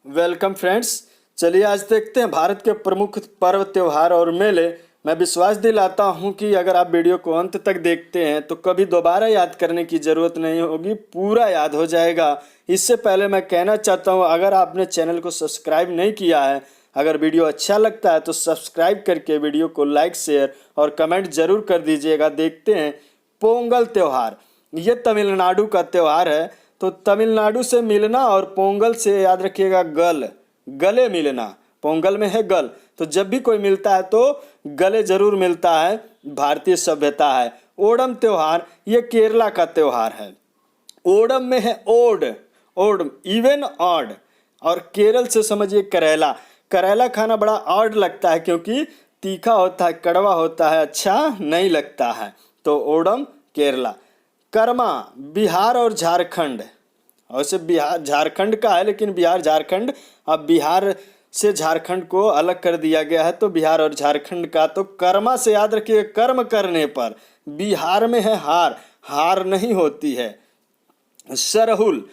Welcome friends. चलिए आज देखते हैं भारत के प्रमुख पर्व त्योहार और मेले। मैं विश्वास दिलाता हूं कि अगर आप वीडियो को अंत तक देखते हैं तो कभी दोबारा याद करने की ज़रूरत नहीं होगी, पूरा याद हो जाएगा। इससे पहले मैं कहना चाहता हूं, अगर आपने चैनल को सब्सक्राइब नहीं किया है, अगर वीडियो अच्छा लगता है तो सब्सक्राइब करके वीडियो को लाइक शेयर और कमेंट ज़रूर कर दीजिएगा। देखते हैं पोंगल त्यौहार। ये तमिलनाडु का त्यौहार है। तो तमिलनाडु से मिलना और पोंगल से याद रखिएगा गले मिलना। पोंगल में है गल, तो जब भी कोई मिलता है तो गले जरूर मिलता है। भारतीय सभ्यता है। ओणम त्योहार ये केरला का त्योहार है। ओणम में है ओड, ओड इवन ऑड। और केरल से समझिए करेला। करेला खाना बड़ा ऑड लगता है क्योंकि तीखा होता है, कड़वा होता है, अच्छा नहीं लगता है। तो ओणम केरला। कर्मा बिहार और झारखंड। वैसे बिहार झारखंड का है, लेकिन बिहार झारखंड अब बिहार से झारखंड को अलग कर दिया गया है, तो बिहार और झारखंड का। तो कर्मा से याद रखिए कर्म करने पर। बिहार में है हार, हार नहीं होती है। सरहुल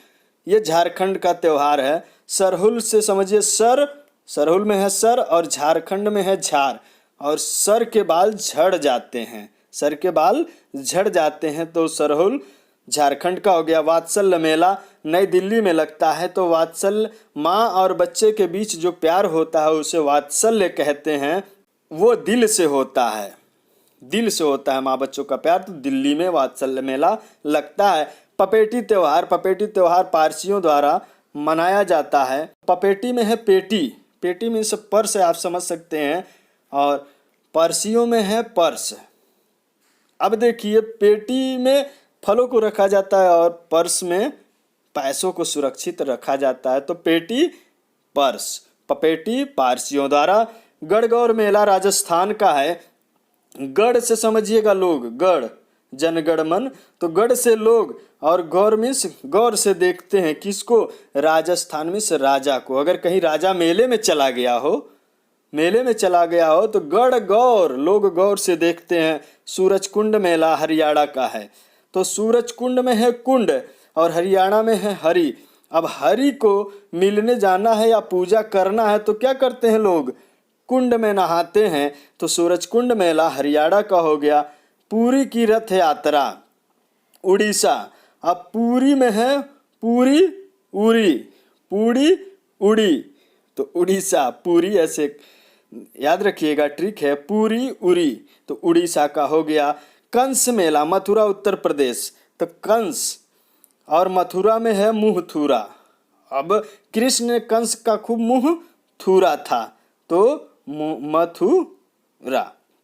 ये झारखंड का त्योहार है। सरहुल से समझिए सर, सरहुल में है सर और झारखंड में है झार। और सर के बाल झड़ जाते हैं, सर के बाल झड़ जाते हैं, तो सरहुल झारखंड का हो गया। वात्सल्य मेला नई दिल्ली में लगता है। तो वात्सल्य माँ और बच्चे के बीच जो प्यार होता है उसे वात्सल्य कहते हैं। वो दिल से होता है, दिल से होता है माँ बच्चों का प्यार। तो दिल्ली में वात्सल्य मेला लगता है। पपेटी त्योहार, पपेटी त्योहार पारसियों द्वारा मनाया जाता है। पपेटी में है पेटी, पेटी में से पर्स आप समझ सकते हैं, और पारसियों में है पर्स। अब देखिए पेटी में फलों को रखा जाता है और पर्स में पैसों को सुरक्षित रखा जाता है। तो पेटी पर्स। पपेटी पारसियों द्वारा। गढ़गौर मेला राजस्थान का है। गढ़ से समझिएगा लोग, गढ़ जनगण मन। तो गढ़ से लोग और गौर मीन्स गौर से देखते हैं किसको? राजस्थान मीन्स राजा को। अगर कहीं राजा मेले में चला गया हो, मेले में चला गया हो तो गढ़ गौर, लोग गौर से देखते हैं। सूरजकुंड मेला हरियाणा का है। तो सूरजकुंड में है कुंड और हरियाणा में है हरि। अब हरि को मिलने जाना है या पूजा करना है तो क्या करते हैं लोग? कुंड में नहाते हैं। तो सूरजकुंड मेला हरियाणा का हो गया। पुरी की रथ यात्रा उड़ीसा। अब पुरी में है पूरी उरी, पूरी उड़ी, तो उड़ीसा पुरी ऐसे याद रखिएगा, ट्रिक है पूरी उरी। तो उड़ीसा का हो गया। कंस मेला मथुरा उत्तर प्रदेश। तो कंस और मथुरा में है मुंह थूरा। अब कृष्ण ने कंस का खूब मुंह थूरा था, तो मथुरा।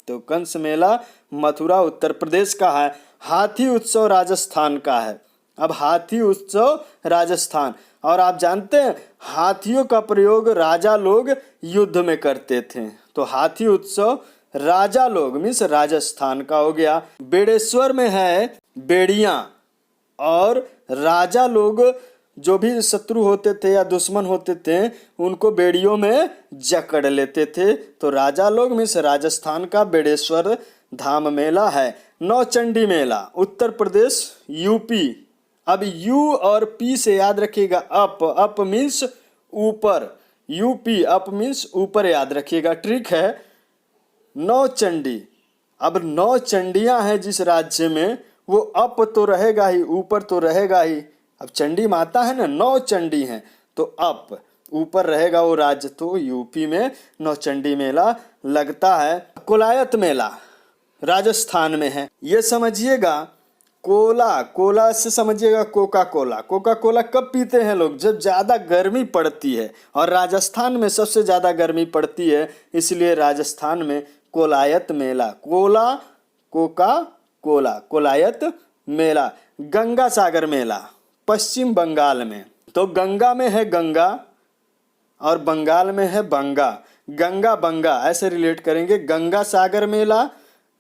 तो कंस मेला मथुरा उत्तर प्रदेश का है। हाथी उत्सव राजस्थान का है। अब हाथी उत्सव राजस्थान। और आप जानते हैं हाथियों का प्रयोग राजा लोग युद्ध में करते थे। तो हाथी उत्सव राजा लोग मीन्स राजस्थान का हो गया। बेड़ेश्वर में है बेड़ियां। और राजा लोग जो भी शत्रु होते थे या दुश्मन होते थे उनको बेड़ियों में जकड़ लेते थे। तो राजा लोग मीन्स राजस्थान का बेड़ेश्वर धाम मेला है। नौचंडी मेला उत्तर प्रदेश यूपी। अब यू और पी से याद रखिएगा अप, अप मीन्स ऊपर, यूपी अप मीन्स ऊपर याद रखिएगा। ट्रिक है नौचंडी। अब नौ चंडियां हैं जिस राज्य में, वो अप तो रहेगा ही, ऊपर तो रहेगा ही। अब चंडी माता है ना, नौ चंडी हैं, तो अप ऊपर रहेगा वो राज्य। तो यूपी में नौचंडी मेला लगता है। कोलायत मेला राजस्थान में है। ये समझिएगा कोला, कोला से समझिएगा कोका कोला। कोका कोला कब पीते हैं लोग? जब ज़्यादा गर्मी पड़ती है, और राजस्थान में सबसे ज़्यादा गर्मी पड़ती है, इसलिए राजस्थान में कोलायत मेला। कोला कोका कोला, कोलायत मेला। गंगा सागर मेला पश्चिम बंगाल में। तो गंगा में है गंगा और बंगाल में है बंगा। गंगा बंगा ऐसे रिलेट करेंगे। गंगा सागर मेला,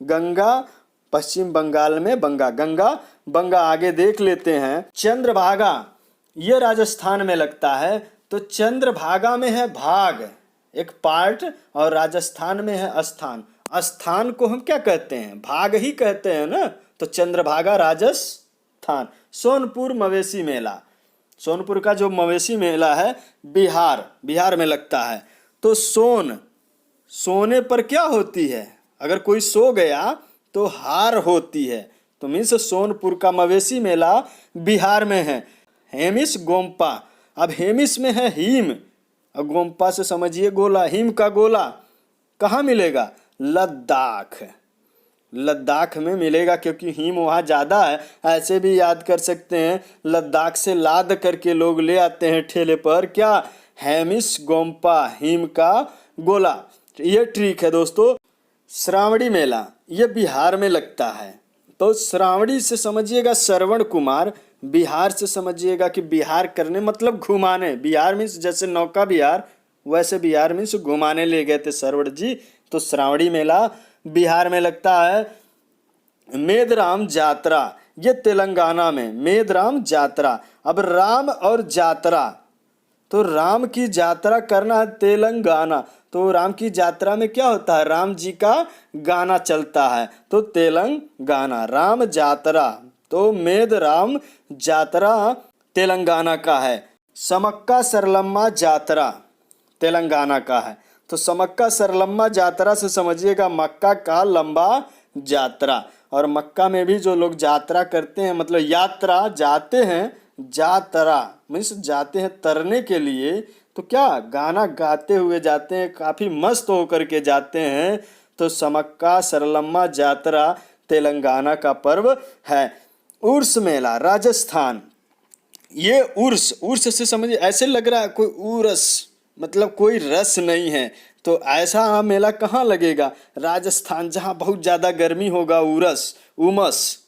गंगा पश्चिम बंगाल में बंगा, गंगा बंगा। आगे देख लेते हैं चंद्रभागा। ये राजस्थान में लगता है। तो चंद्रभागा में है भाग, एक पार्ट, और राजस्थान में है स्थान। स्थान को हम क्या कहते हैं? भाग ही कहते हैं ना। तो चंद्रभागा राजस्थान। सोनपुर मवेशी मेला सोनपुर का जो मवेशी मेला है बिहार में लगता है। तो सोने पर क्या होती है? अगर कोई सो गया तो हार होती है। तो मीन्स सोनपुर का मवेशी मेला बिहार में है। हेमिस गोम्पा, अब हेमिस में है हिम और गोम्पा से समझिए गोला, हिम का गोला कहाँ मिलेगा? लद्दाख में मिलेगा, क्योंकि हिम वहाँ ज़्यादा है। ऐसे भी याद कर सकते हैं, लद्दाख से लाद करके लोग ले आते हैं ठेले पर, क्या? हेमिस गोम्पा, हिम का गोला। ये ट्रिक है दोस्तों। श्रावणी मेला ये बिहार में लगता है। तो श्रावणी से समझिएगा श्रवण कुमार, बिहार से समझिएगा कि बिहार करने मतलब घुमाने। बिहार मीन्स जैसे नौका बिहार, वैसे बिहार मीन्स घुमाने ले गए थे श्रवण जी। तो श्रावणी मेला बिहार में लगता है। मेदराम जात्रा ये तेलंगाना में, मेदराम जात्रा। अब राम और जात्रा, तो राम की यात्रा करना है तेलंगाना। तो राम की यात्रा में क्या होता है? राम जी का गाना चलता है, तो तेलंगाना राम यात्रा। तो मेद राम यात्रा तेलंगाना का है। समक्का सरलम्मा यात्रा तेलंगाना का है। तो समक्का सरलम्मा यात्रा से समझिएगा मक्का का लंबा यात्रा। और मक्का में भी जो लोग यात्रा करते हैं, मतलब यात्रा जाते हैं, यात्रा मीन्स जाते हैं तरने के लिए, तो क्या गाना गाते हुए जाते हैं, काफ़ी मस्त होकर के जाते हैं। तो समक्का सरलम्मा यात्रा तेलंगाना का पर्व है। उर्स मेला राजस्थान, ये उर्स से समझिए ऐसे लग रहा है कोई उर्स, मतलब कोई रस नहीं है। तो ऐसा मेला कहाँ लगेगा? राजस्थान, जहाँ बहुत ज़्यादा गर्मी होगा, उमस।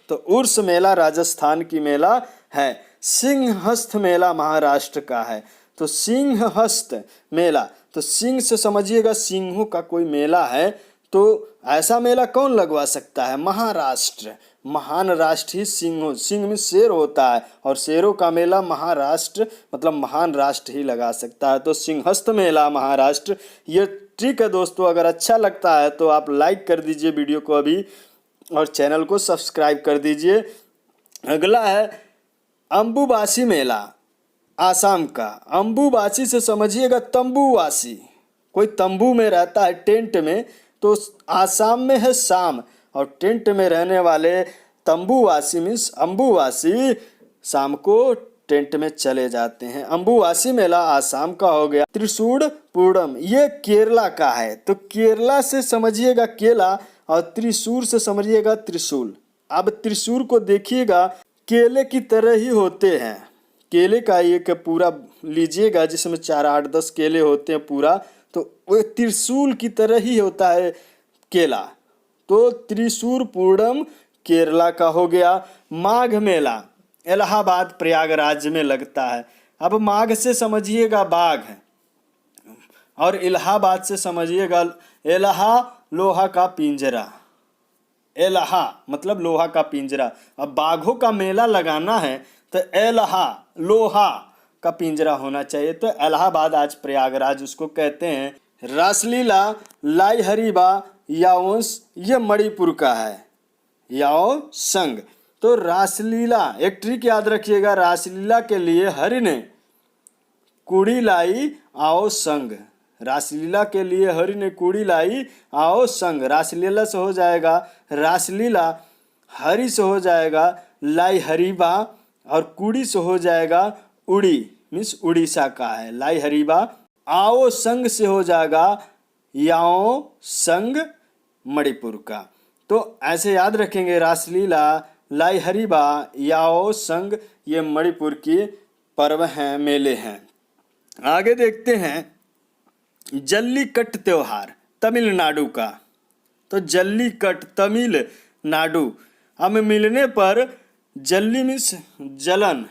तो उर्स मेला राजस्थान की मेला है। सिंहस्थ मेला महाराष्ट्र का है। तो सिंहस्थ मेला, तो सिंह से समझिएगा सिंहों का कोई मेला है। तो ऐसा मेला कौन लगवा सकता है? महाराष्ट्र, महान राष्ट्र ही सिंह में शेर होता है, और शेरों का मेला महाराष्ट्र मतलब महान राष्ट्र ही लगा सकता है। तो सिंहस्थ मेला महाराष्ट्र। ये ट्रिक है दोस्तों। अगर अच्छा लगता है तो आप लाइक कर दीजिए वीडियो को अभी, और चैनल को सब्सक्राइब कर दीजिए। अगला है अम्बुबासी मेला आसाम का। अम्बुबासी से समझिएगा तंबूवासी, कोई तंबू में रहता है, टेंट में। तो आसाम में है शाम, और टेंट में रहने वाले तंबूवासी मीन्स अम्बुवासी शाम को टेंट में चले जाते हैं। अम्बुवासी मेला आसाम का हो गया। त्रिशूल पूर्णम ये केरला का है। तो केरला से समझिएगा केला, और त्रिशूल से समझिएगा त्रिशूल। अब त्रिशूल को देखिएगा, केले की तरह ही होते हैं। केले का एक पूरा लीजिएगा जिसमें 4, 8, 10 केले होते हैं पूरा, तो वो त्रिशूल की तरह ही होता है केला। तो त्रिशूल पूर्णम केरला का हो गया। माघ मेला इलाहाबाद प्रयागराज में लगता है। अब माघ से समझिएगा बाघ, और इलाहाबाद से समझिएगा एलाहा लोहा का पिंजरा। एलाहा मतलब लोहा का पिंजरा। अब बाघों का मेला लगाना है तो एलाहा लोहा का पिंजरा होना चाहिए। तो इलाहाबाद आज प्रयागराज उसको कहते हैं। रासलीला लाई हरीबा याओस ये मणिपुर का है, याओ संग। तो रासलीला एक ट्रिक याद रखिएगा, रासलीला के लिए हरि ने कुड़ी लाई आओ संग। रासलीला के लिए हरि ने कुड़ी लाई आओ संग। रासलीला से हो जाएगा रासलीला, हरि से हो जाएगा लाई हरीबा, और कुड़ी से हो जाएगा उड़ी मीन्स उड़ीसा का है लाई हरीबा। आओ संग से हो जाएगा याओ संग मणिपुर का। तो ऐसे याद रखेंगे, रासलीला लाई हरीबा याओ संग ये मणिपुर की पर्व हैं, मेले हैं। आगे देखते हैं जल्लीकट्ट त्योहार तमिलनाडु का। तो जल्लीकट्ट तमिलनाडु। अब मिलने पर जल्ली मीन्स जलन,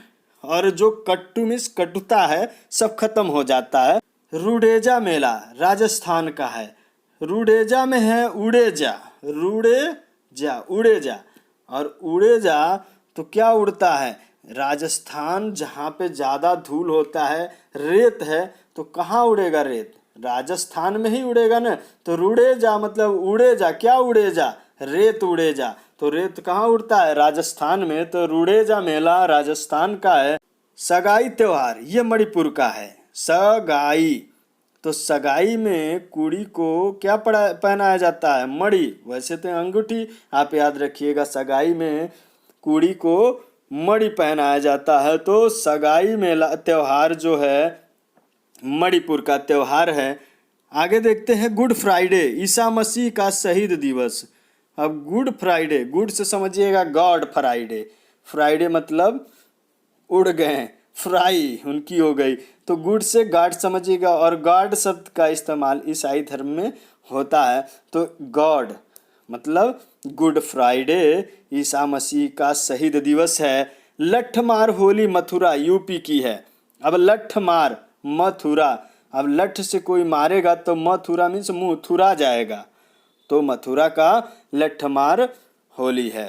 और जो कट्टू मीन्स कटुता है, सब खत्म हो जाता है। रुडेजा मेला राजस्थान का है। रुडेजा में है उड़ेजा, उड़ेजा। और उड़ेजा तो क्या उड़ता है? राजस्थान जहाँ पे ज़्यादा धूल होता है, रेत है, तो कहाँ उड़ेगा रेत? राजस्थान में ही उड़ेगा ना। तो रुडेजा मतलब उड़ेजा, क्या उड़ेजा? रेत उड़ेजा। तो रेत कहाँ उड़ता है? राजस्थान में। तो रुडेजा मेला राजस्थान का है। सगाई त्योहार ये मणिपुर का है। सगाई, तो सगाई में कुड़ी को क्या पहनाया जाता है? मणि। वैसे तो अंगूठी, आप याद रखिएगा सगाई में कुड़ी को मणि पहनाया जाता है। तो सगाई मेला त्योहार जो है मणिपुर का त्योहार है। आगे देखते हैं गुड फ्राइडे, ईसा मसीह का शहीद दिवस। अब गुड फ्राइडे, गुड से समझिएगा गॉड फ्राइडे, फ्राइडे मतलब उड़ गए, फ्राई उनकी हो गई, तो गुड से गॉड समझिएगा। और गॉड शब्द का इस्तेमाल ईसाई धर्म में होता है, तो गॉड मतलब गुड फ्राइडे ईसा मसीह का शहीद दिवस है। लठमार होली मथुरा यूपी की है। अब लठमार मथुरा, अब लठ से कोई मारेगा तो मथुरा मीन्स मुँह थुरा जाएगा, तो मथुरा का लठमार होली है।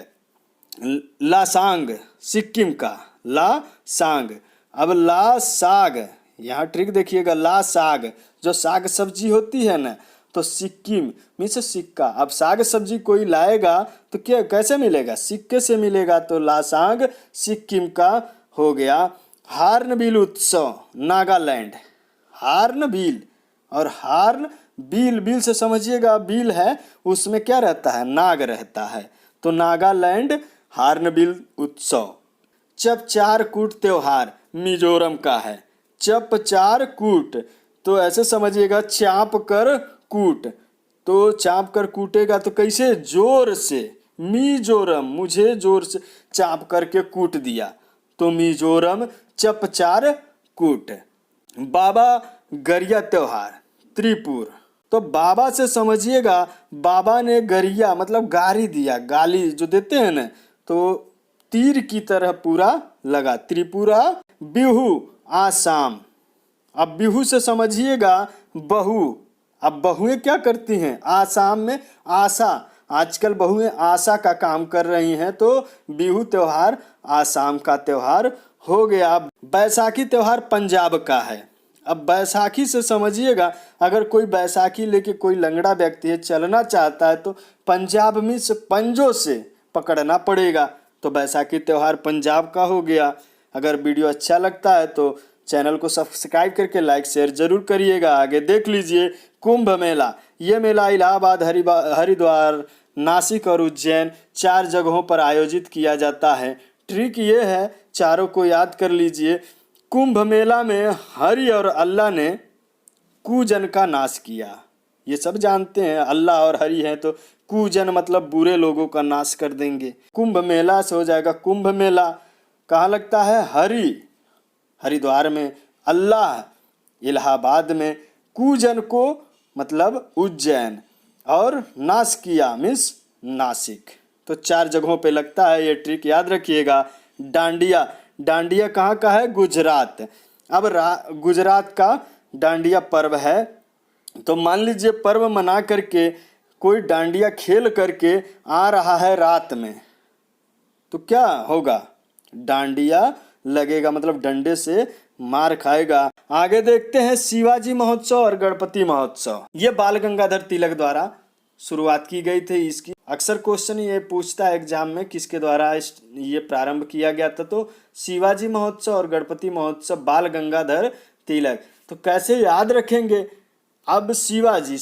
लासांग सिक्किम का लासांग। अब ला साग, यहाँ ट्रिक देखिएगा, ला साग जो साग सब्जी होती है ना, तो सिक्किम मीन्स सिक्का। अब साग सब्जी कोई लाएगा तो क्या कैसे मिलेगा? सिक्के से मिलेगा, तो लासांग सिक्किम का हो गया। हार्नबिल उत्सव नागालैंड, हार्नबिल और हार्न बिल, बिल से समझिएगा बिल है उसमें क्या रहता है? नाग रहता है, तो नागालैंड हार्नबिल उत्सव। चपचारकूट त्योहार मिजोरम का है। चपचारकूट, तो ऐसे समझिएगा चाप कर कूट, तो चाप कर कूटेगा तो कैसे? जोर से। मिजोरम, मुझे जोर से चाप करके कूट दिया, तो मिजोरम चपचारकूट। बाबा गरिया त्योहार त्रिपुर, तो बाबा से समझिएगा बाबा ने गरिया मतलब गारी दिया, गाली जो देते हैं ना, तो तीर की तरह पूरा लगा। त्रिपुरा। बिहू आसाम, अब बिहू से समझिएगा बहू। अब बहुएं क्या करती हैं? आसाम में आशा, आजकल बहुएं आशा का काम कर रही हैं, तो बिहू त्योहार आसाम का त्योहार हो गया। बैसाखी त्योहार पंजाब का है। अब बैसाखी से समझिएगा अगर कोई बैसाखी लेके कोई लंगड़ा व्यक्ति है चलना चाहता है तो पंजाब में से पंजों से पकड़ना पड़ेगा, तो बैसाखी त्योहार पंजाब का हो गया। अगर वीडियो अच्छा लगता है तो चैनल को सब्सक्राइब करके लाइक शेयर जरूर करिएगा। आगे देख लीजिए कुंभ मेला, ये मेला इलाहाबाद, हरिद्वार, नासिक और उज्जैन 4 जगहों पर आयोजित किया जाता है। ट्रिक ये है, चारों को याद कर लीजिए। कुंभ मेला में हरि और अल्लाह ने कुजन का नाश किया, ये सब जानते हैं, अल्लाह और हरि हैं तो कुजन मतलब बुरे लोगों का नाश कर देंगे। कुंभ मेला से हो जाएगा कुंभ मेला। कहाँ लगता है? हरिद्वार में, अल्लाह इलाहाबाद में, कुजन को मतलब उज्जैन, और नाश किया मीन्स नासिक, तो 4 जगहों पे लगता है। ये ट्रिक याद रखिएगा। डांडिया, डांडिया कहाँ का है? गुजरात। अब गुजरात का डांडिया पर्व है, तो मान लीजिए पर्व मना करके कोई डांडिया खेल करके आ रहा है रात में, तो क्या होगा? डांडिया लगेगा मतलब डंडे से मार खाएगा। आगे देखते हैं शिवाजी महोत्सव और गणपति महोत्सव। ये बाल गंगाधर तिलक द्वारा शुरुआत की गई थी इसकी। अक्सर क्वेश्चन ये पूछता है एग्जाम में किसके द्वारा ये प्रारंभ किया गया था, तो शिवाजी महोत्सव और गणपति महोत्सव बाल गंगाधर तिलक। तो कैसे याद रखेंगे? अब शिवाजी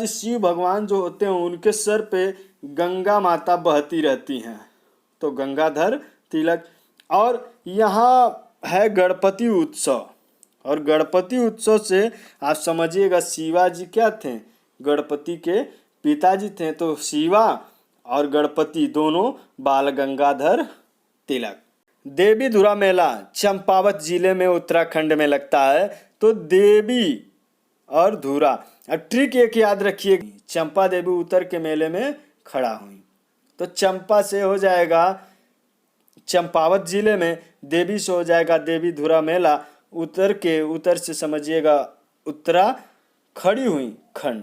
शिव भगवान जो होते हैं उनके सर पे गंगा माता बहती रहती हैं, तो गंगाधर तिलक। और यहाँ है गणपति उत्सव, और गणपति उत्सव से आप समझिएगा शिवाजी क्या थे? गणपति के पिताजी थे, तो शिवा और गणपति दोनों बाल गंगाधर तिलक। देवी धुरा मेला चंपावत जिले में उत्तराखंड में लगता है, तो देवी और धुरा। अब ट्रिक एक याद रखिए, चंपा देवी उतर के मेले में खड़ा हुई, तो चंपा से हो जाएगा चंपावत जिले में, देवी से हो जाएगा देवी धुरा मेला, उतर से समझिएगा उत्तरा खड़ी हुई खंड,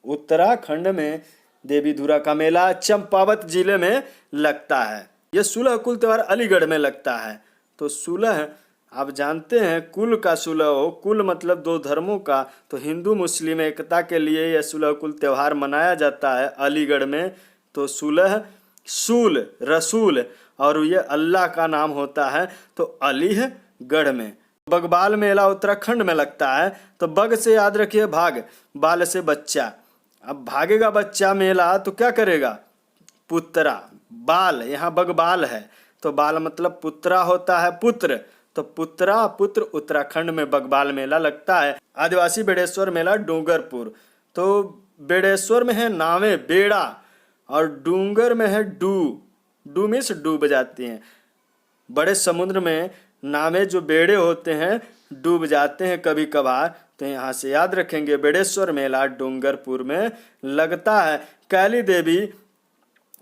उत्तराखंड में देवी धुरा का मेला चंपावत जिले में लगता है। यह सुलह कुल त्योहार अलीगढ़ में लगता है, तो सुलह आप जानते हैं कुल का सुलह हो, कुल मतलब 2 धर्मों का, तो हिंदू मुस्लिम एकता के लिए यह सुलह कुल त्योहार मनाया जाता है अलीगढ़ में। तो सुलह सूल रसूल और ये अल्लाह का नाम होता है, तो अली गढ़ में। बगबाल मेला उत्तराखंड में लगता है। तो बग से याद रखिए भाग, बाल से बच्चा। अब भागेगा बच्चा मेला तो क्या करेगा? पुत्रा। बाल, यहाँ बगबाल है तो बाल मतलब पुत्रा होता है, पुत्र। तो पुत्रा पुत्र उत्तराखंड में बगबाल मेला लगता है। आदिवासी बेड़ेश्वर मेला डूंगरपुर। तो बेड़ेश्वर में है नावें, बेड़ा, और डूंगर में है डू मीन्स डूब जाती हैं। बड़े समुद्र में नावें जो बेड़े होते हैं डूब जाते हैं कभी कभार। तो यहाँ से याद रखेंगे बेड़ेश्वर मेला डूंगरपुर में लगता है। कैली देवी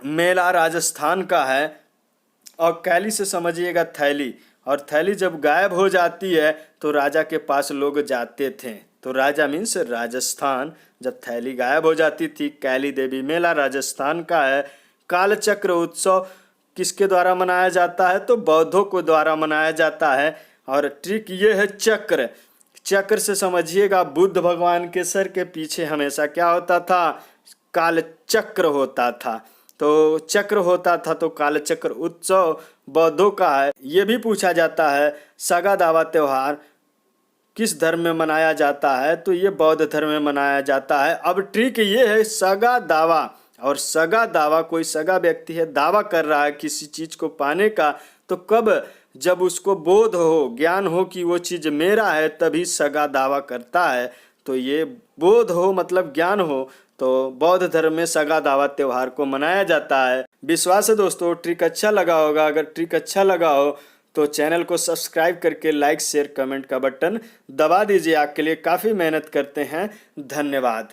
मेला राजस्थान का है। और कैली से समझिएगा थैली, और थैली जब गायब हो जाती है तो राजा के पास लोग जाते थे। तो राजा मीन्स राजस्थान, जब थैली गायब हो जाती थी। कैली देवी मेला राजस्थान का है। कालचक्र उत्सव किसके द्वारा मनाया जाता है? तो बौद्धों को द्वारा मनाया जाता है। और ट्रिक ये है चक्र। चक्र से समझिएगा बुद्ध भगवान के सर के पीछे हमेशा क्या होता था? कालचक्र होता था। तो चक्र होता था तो कालचक्र उत्सव बौद्धों का है। ये भी पूछा जाता है सगा दावा त्योहार किस धर्म में मनाया जाता है? तो ये बौद्ध धर्म में मनाया जाता है। अब ट्रिक ये है सगा दावा, और सगा दावा, कोई सगा व्यक्ति है दावा कर रहा है किसी चीज को पाने का, तो कब? जब उसको बोध हो, ज्ञान हो कि वो चीज मेरा है, तभी सगा दावा करता है। तो ये बोध हो मतलब ज्ञान हो। तो बौद्ध धर्म में सगा दावा त्योहार को मनाया जाता है। विश्वास है दोस्तों ट्रिक अच्छा लगा होगा। अगर ट्रिक अच्छा लगा हो तो चैनल को सब्सक्राइब करके लाइक शेयर कमेंट का बटन दबा दीजिए। आपके लिए काफ़ी मेहनत करते हैं। धन्यवाद।